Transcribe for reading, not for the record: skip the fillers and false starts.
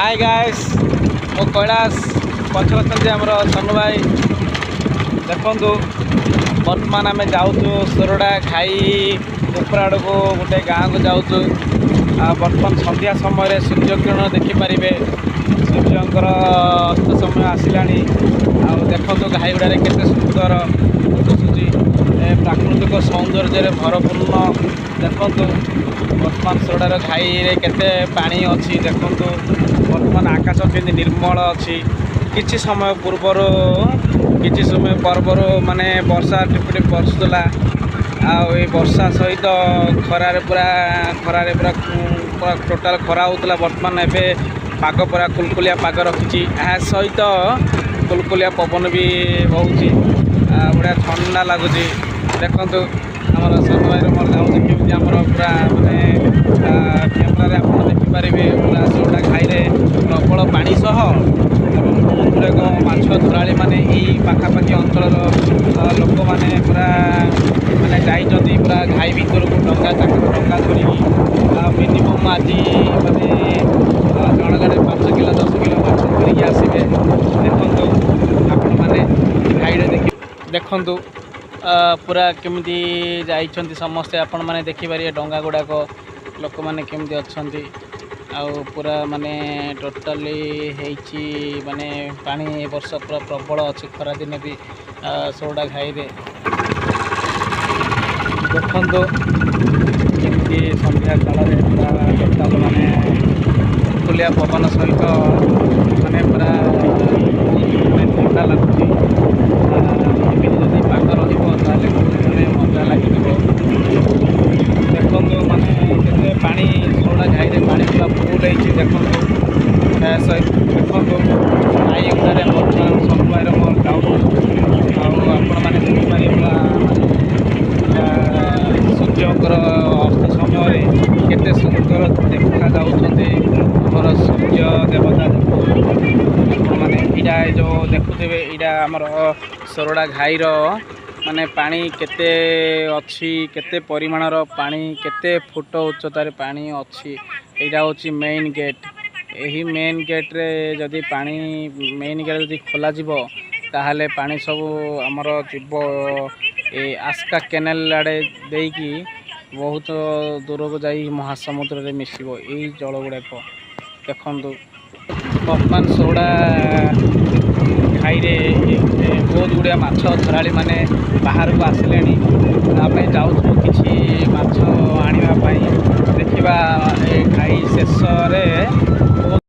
Hi guys मो कैलाश पक्ष आमर सनु भाई देखु बर्तमान आम जाऊँ सोरडा खाई ऊपर आड़ को गोटे गाँव को जाऊँ। बर्तमान संध्या समय सूर्य किरण देखिपारे सूर्यंकर अस्त समय आसला। देखो घाई गुड़े केते सुंदर दिशुची प्राकृतिक सौंदर्य भरपूर्ण। देखु बर्तमान सोरडार घाई केते पानी अच्छी। देखु बर्तमान आकाश केमती निर्मल अच्छी। किछि समय पूर्वर माने वर्षा टिपटिप बरसुला। वर्षा सहित खरारे पूरा टोटाल खरा होता। बर्तमान एबे पाग पूरा कुलकुलिया पाग रखी सहित कुलकुलिया पवन भी बहुत बढ़िया ठंडा लगुच। देखु आमर सन भाई मोर जाऊँ केमी आमर पूरा माने कैमेरा आप देखिपारे पूरा सोरडा घाई प्रबल पानी सह गुड़ाक माछ धराली मैंने यही पाखापाखि अंचल लोक मैंने पूरा माने जाइछन्ति पूरा घाई भीतर को डंगा डंगा धरी मिनिमम आज माने जनगाड़े 5 किलो 10 किलो माछ धरिकी आसवे। देखु आपण मैंने घाई देखु पूरा केमती जाइछन्ति समस्ते आपण मैंने देखिपारे डंगा गुड़ाक लोक मैंने केमती अच्छन्ति। आउ पूरा माने टोटाली हेची माने पानी वर्ष पूरा प्रबल अच्छी। खरा दिन भी सोरडा घाई रे देखु केमती संध्या काल पूरा टोटाल माने खुलिया पवन सहित माने पूरा ठंडा लगुच। जदि पाग रही मजा लगे। देखु माने केते पानी सोरडा घाई रे पानी पूरा फुल है। देखु देखु आई उठारे बर्तमान सनु भाई मोर गाँव आपण मैंने देखिपारे सूर्यकर अस्त समय केते सुंदर देखा जाउछन्ते आमर सूर्य देवता। मैंने इटा जो देखुथे इटा आमर सोरडा घाईर माने पानी केते अच्छी केते परिमाणर पानी केते फुट उच्चतार पानी अच्छी। यहाँ हूँ मेन गेट। यही मेन गेट रे जदि पानी मेन गेट जदि खोल ताहले पानी सब आमर जीव ए आस्का केनाल आड़े देकी बहुत दूर को जाई महासमुद्र रे मिसिबो यही जल गुड़ाक। देखु बर्तमान सोरडा घाई रे बहुत गुड़िया माछ धराली माने बाहर को आसिले। आप जाऊँ किसी माछ आने देखा घाई शेष बहुत